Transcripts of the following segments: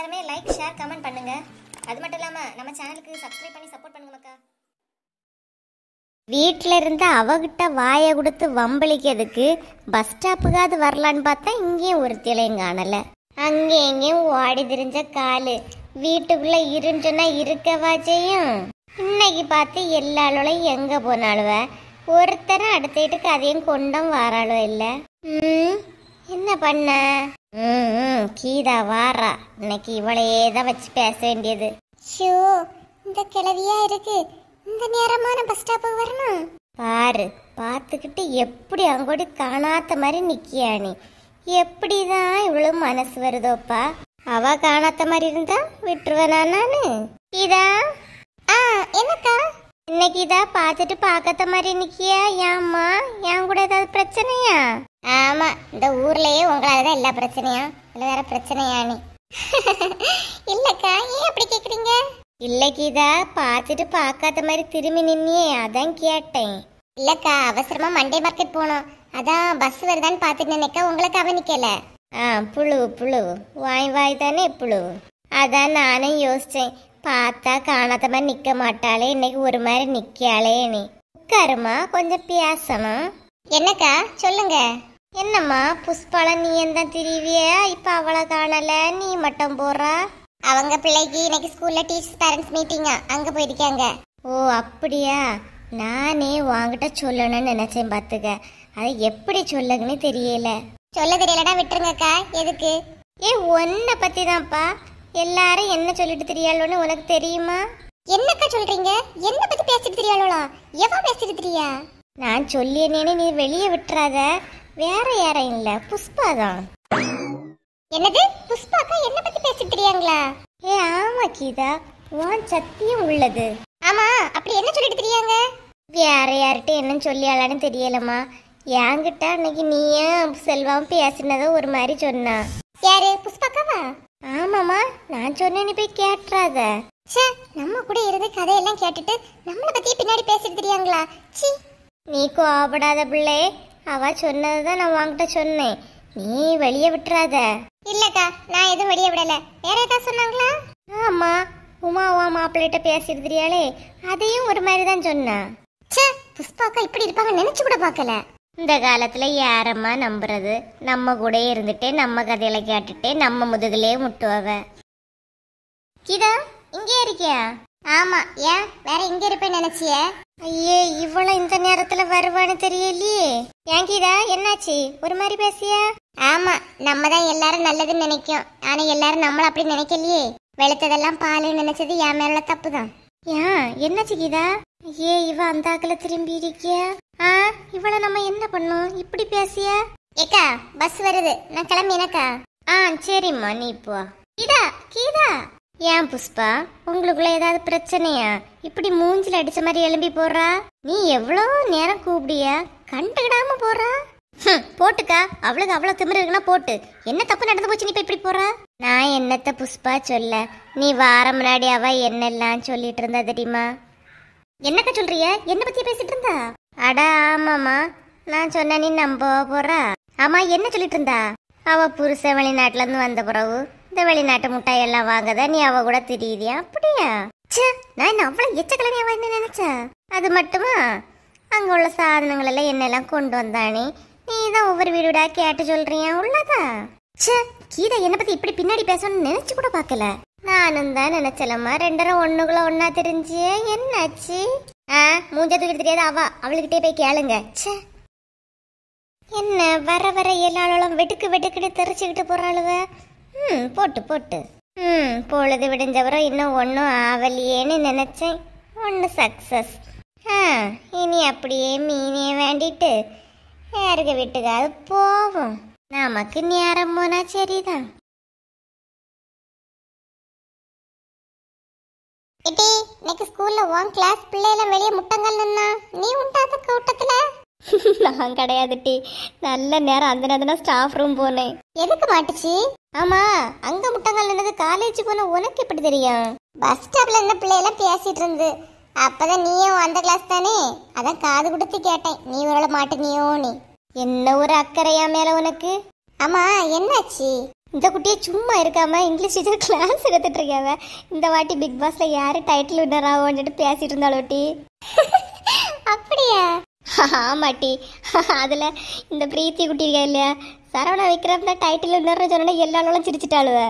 எல்லாருமே like share comment பண்ணுங்க. அது மட்டும் இல்லாம நம்ம சேனலுக்கு சப்ஸ்கிரைப் பண்ணி சப்போர்ட் பண்ணுங்க மக்கா. வீட்டில் இருந்து அவகிட்ட வாயை கொடுத்து வம்பளிக்கிறதுக்கு பஸ் ஸ்டாப்புக்காவது வரலான்னு பார்த்தா இங்கேயும் ஒருத்திலையும் காணலை. அங்கேயும் இங்கேயும் ஓடி திரிஞ்ச காலு வீட்டுக்குள்ளே இருன்னு சொன்னால் இருக்கவா செய்யும். இன்னைக்கு பார்த்து எல்லாளும் எங்கே போனாலுவ ஒருத்தரை அடுத்த வீட்டுக்கு அதையும் கொண்டும் வாராளோ இல்லை. என்ன பண்ண? கீதா வாரா. இன்னைக்கு இவளையே தான் வச்சு பேச வேண்டியது. ஷோ, இந்த கிளவியா இருக்கு. இந்த நேரமான பஸ் ஸ்டாப்புக்கு வரணும் பாரு. பார்த்துக்கிட்டு எப்படி அங்கோடி காணாத்த மாதிரி நிக்கியானி. எப்படிதான் இவ்வளவு மனசு வருதோப்பா. அவ காணாத்த மாதிரி இருந்தா விட்டுருவேனா நானு? கீதா, என்னக்கா? இன்னைக்கு இதா பார்த்துட்டு பார்க்காத மாதிரி நிக்கியா? ஏம்மா, என் கூட ஏதாவது பிரச்சனையா? ஆமா, இந்த ஊர்லயே உங்களாலதான் எல்லா பிரச்சனையா? இல்ல வேற பிரச்சனையா நீ? இல்லக்கா, ஏன் அப்படி கேக்குறீங்க? இல்ல கீதா, பார்த்துட்டு பார்க்காத மாதிரி திரும்பி நின்னியே, அதான் கேட்டேன். இல்லக்கா, அவசரமா மண்டே மார்க்கெட் போனோம், அதான் பஸ் வருதான்னு பார்த்துட்டு நினைக்க உங்களை கவனிக்கல. புழு வாய் தானே புழு. அதான் நானும் யோசிச்சேன், பார்த்தா காணாத மாதிரி நிக்க மாட்டாளே, இன்னைக்கு ஒரு மாதிரி நிக்காளே. நீ உட்காருமா, கொஞ்சம் பேசணும். என்னக்கா சொல்லுங்க. என்னம்மா புஷ்பால நீ எந்த திரிவிய? இப்ப அவளை காணல, நீ மட்டும் போறா? அவங்க பிள்ளைக்கு இன்னைக்கு ஸ்கூல்ல டீச்சர்ஸ் பேரண்ட்ஸ் மீட்டிங்கா, அங்க போயிருக்காங்க. ஓ அப்படியா? நானே வாங்கிட்ட சொல்லணும்னு நினைச்சேன் பாத்துக்க. அதை எப்படி சொல்லுங்கன்னு தெரியல. சொல்ல தெரியலடா, விட்டுருங்கக்கா. எதுக்கு? உன்னை பத்தி தான்ப்பா. எல்லாரும் என்ன சொல்லிட்டு தெரியாளோன்னு உனக்கு தெரியுமா? என்னக்கா சொல்றீங்க? என்ன பத்தி பேசிட்டு தெரியாளோளா? எவ பேசிட்டு தெரியா? நான் சொல்லியேனே, நீ வெளியே விட்டுறாத. வேற யாரும் இல்ல, புஷ்பா தான். என்னது புஷ்பாக்கா என்ன பத்தி பேசிட்டு தெரியாங்களா? ஆமா கீதா, உன் சத்தியம் உள்ளது. ஆமா, அப்படி என்ன சொல்லிட்டு தெரியாங்க? வேற யார்கிட்ட என்ன சொல்லியாளான்னு தெரியலம்மா. என்கிட்ட அன்னைக்கு நீயும் செல்வாவும் பேசினதோ ஒரு மாதிரி சொன்னா. யாரு, புஷ்பாக்காவா? ஆமாமா, நான் சொன்னேன், நீ போய் கேட்டுறாத. சே, நம்ம கூட இருந்து கதையெல்லாம் கேட்டுட்டு நம்மளை பத்தி பின்னாடி பேசிட்டு தெரியாங்களா? சி, நீ கோபப்படாத பிள்ளை. அவ சொன்னதுதான் நான் வாங்கிட்ட சொன்னேன், நீ வெளியே விட்டுறாத. இல்லக்கா, நான் எதுவும் வெளியே விடல. வேற ஏதாவது சொன்னாங்களா? ஆமா, உமாவா மாப்பிள்ளைகிட்ட பேசிட்டு தெரியாளே, அதையும் ஒரு மாதிரி தான் சொன்னா. சே, புஷ்பாக்கா இப்படி இருப்பாங்க நினைச்சு கூட பார்க்கல. இந்த காலத்துல யாரம்மா நம்புறது? நம்ம கூட இருந்துட்டே நம்ம கதையில கேட்டுட்டே நம்ம முதுகுலே முட்டுவவ. கீதா, இங்கே இருக்கியா? ஆமா, ஏன் வேற இங்க இருப்பேன்னு நினைச்சிய? ஐயே, இவ்வளவு இந்த நேரத்துல வருவான்னு தெரியலையே. ஏன் கீதா, என்னாச்சு? ஒரு மாதிரி பேசியா? ஆமா, நம்ம தான் எல்லாரும் நல்லதுன்னு நினைக்கும், ஆனா எல்லாரும் நம்மள அப்படி நினைக்கலையே. வெளுத்ததெல்லாம் பால் நினைச்சது என் மேல தப்புதான். ஏன் என்னாச்சு கீதா? ஐயே, இவ அந்த ஆக்கல திரும்பி இருக்கியா? இவள நம்ம என்ன பண்ணோம் இப்படி பேசிய? ஏக்கா, பஸ் வருது, நான் கிளம்பினக்கா. சரிம்மா, நீ போ. கீதா, கீதா. ஏன் புஷ்பா, உங்களுக்குள்ள ஏதாவது பிரச்சனையா? இப்படி மூஞ்சில அடிச்ச மாதிரி எழும்பி போறா? நீ எவ்வளவு நேரம் கூப்பிடியா, கண்டுக்கிடாம போறா? போட்டுக்கா, அவளுக்கு அவ்வளவு திமிரு இருக்குன்னா போட்டு. என்ன தப்பு நடந்து போச்சு, நீ இப்படி போறா? நான் என்னத்த புஷ்பா சொல்ல, நீ வாரம் முன்னாடி அவ என்னெல்லாம் சொல்லிட்டு இருந்தா தெரியுமா? என்னக்கா சொல்றிய? என்ன பத்தி பேசிட்டு இருந்தா? அட ஆமாமா, நான் சொன்ன நீ நம்ப போறா? ஆமா, என்ன சொல்லிட்டு இருந்தா? அவ புருஷன் வெளிநாட்டுல இருந்து வந்த பிறகு இந்த வெளிநாட்டு முட்டாய் எல்லாம் வாங்கத, நீ அவ கூட திரியிறியா? அப்படியா? நான் என்ன அவ்வளவு எச்சக்கிழமையா வந்து நினைச்சா? அது மட்டுமா, அங்க உள்ள சாதனங்கள் எல்லாம் என்னெல்லாம் கொண்டு வந்தானே, நீ தான் ஒவ்வொரு வீடுடா கேட்டு சொல்றியா? உள்ளதா? கீதா, என்ன பத்தி இப்படி பின்னாடி பேசணும்னு நினைச்சு கூட பாக்கல. நானும் தான் நினைச்சலம்மா, ரெண்டரும் ஒண்ணுக்குள்ள ஒன்னா தெரிஞ்சு. என்னாச்சு? மூஞ்ச தூக்கிட்டு தெரியாது அவ, அவளுக்கிட்டே போய் கேளுங்க. என்ன வர வர எல்லாரும் வெடுக்கு வெடுக்குன்னு தெரிச்சுக்கிட்டு போறாளுவ. போட்டு போட்டு. பொழுது விடிஞ்சவரும் இன்னும் ஒன்னும் ஆவலியேன்னு நினைச்சேன், ஒன்னு சக்சஸ். இனி அப்படியே மீனே வேண்டிட்டு யாருக்கு வீட்டுக்காவது போவோம். நமக்கு நேரம் போனா சரிதான். இட்டி, இன்னைக்கு ஸ்கூல்ல உன் கிளாஸ் பிள்ளையெல்லாம் வெளியே முட்டங்கள் நின்னா, நீ உண்டாத கூட்டத்துல? நான் கிடையாது டி, நல்ல நேரம் அந்த நேரம் ஸ்டாஃப் ரூம் போனேன். எதுக்கு மாட்டுச்சு? ஆமா, அங்க முட்டங்கள் நின்னது காலேஜ் போன உனக்கு எப்படி தெரியும்? பஸ் ஸ்டாப்ல என்ன பிள்ளையெல்லாம் பேசிட்டு இருந்து, அப்பதான் நீயும் அந்த கிளாஸ் தானே, அதான் காது கொடுத்து கேட்டேன், நீ ஒரு மாட்டுனியோ? நீ என்ன ஒரு அக்கறையா மேல உனக்கு? ஆமா, என்னாச்சு? இந்த குட்டியை சும்மா இருக்காம இங்கிலீஷ் டீச்சர் கிளாஸ் எடுத்துட்டு இருக்காவ. இந்த வாட்டி பிக் பாஸ்ல யாரு டைட்டில் வின்னர் ஆகும்னு பேசிட்டு இருந்தாலோட்டி. அப்படியா? ஆமாட்டி. அதுல இந்த பிரீத்தி குட்டி இருக்கா இல்லையா, சரவணா விக்ரம் தான் டைட்டில் வின்னர் சொன்னா எல்லாரும் சிரிச்சிட்டாளுவ.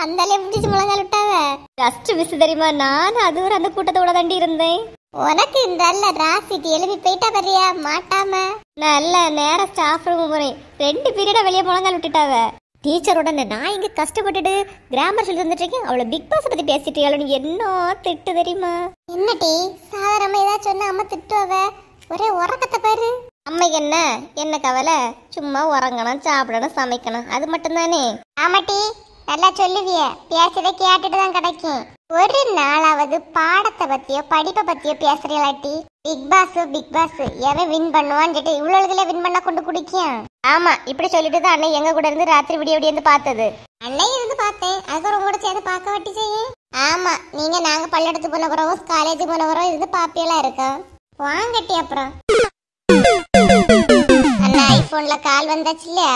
அந்த பிடிச்சி முழங்கால் விட்டாவ. ஜஸ்ட் மிஸ் தெரியுமா, நானும் அது ஒரு அந்த கூட்டத்தோட தாண்டி இருந்தேன். உனக்கு இந்த ராசிட்டி எழுப்பி போயிட்டா வரியா மாட்டாம. நல்ல நேரம் ஸ்டாஃப் ரூம் போறேன். 2 பீரியடா வெளியே முழங்கால் விட்டுட்டாவ. டீச்சரோட நான் இங்க கஷ்டப்பட்டுட்டு கிராமர் சொல்லி வந்துட்டு இருக்கேன், அவளை பிக் பாஸ் பத்தி பேசிட்டு என்ன திட்டு தெரியுமா? என்ன டீ சாதாரணமா ஏதாவது சொன்னா அம்மா திட்டுவ, ஒரே உறக்கத்தை பாரு. அம்மைக்கு என்ன கவலை, சும்மா உறங்கணும் சாப்பிடணும் சமைக்கணும் அது மட்டும் தானே. ஆமாட்டி நல்லா சொல்லுவிய, பேசுறத கேட்டுட்டு தான் கிடைக்கும். ஒரு நாளாவது பாடத்தை பத்தியோ படிப்பை பத்தியோ பேசுறீங்களாட்டி? பிக் பாஸ் எவன் வின் பண்ணுவான்னு கேட்டு இவ்வளவுல வின் பண்ணா கொண்டு குடிக்கும். ஆமா இப்படி சொல்லிட்டு தான் அண்ணன் எங்க கூட இருந்து ராத்திரி விடிய விடிய இருந்து பார்த்தது. அன்னையும் இருந்து பார்த்தேன், அதுக்கு உங்களோட சேர்ந்து பார்க்க வட்டி செய்ய. ஆமா நீங்க நாங்க பள்ளிடத்துக்கு போன பிறகும் காலேஜுக்கு போன பிறகும் இருந்து பாப்பியெல்லாம் இருக்கோம். வாங்கட்டி அப்புறம் அண்ணா ஐபோன்ல கால் வந்தாச்சு இல்லையா?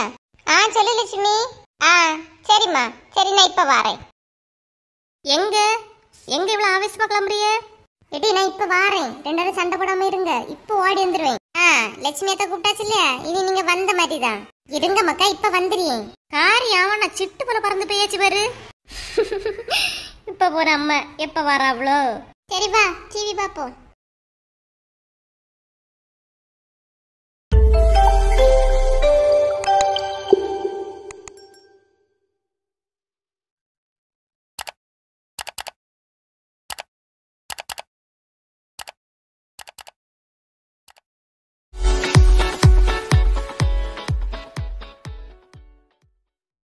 சொல்லு லட்சுமி. சரிம்மா சரி நான் இப்ப வாரேன். எங்க இவ்வளவு ஆவேசமா கிளம்புறிய? எடி நான் இப்ப வாரேன், 2 பேரும் சண்டை போடாம இருங்க, இப்ப ஓடி வந்துருவேன். லட்சுமி அத்தை கூப்பிட்டாச்சு இல்லையா, இனி நீங்க வந்த மாதிரிதான் இருங்க மக்கா, இப்ப வந்துடுறேன். காரியம் நான் சிட்டு போல பறந்து போயாச்சு பாரு. இப்ப போற அம்மா எப்ப வர அவ்வளோ. சரி வா டிவி பாப்போம்.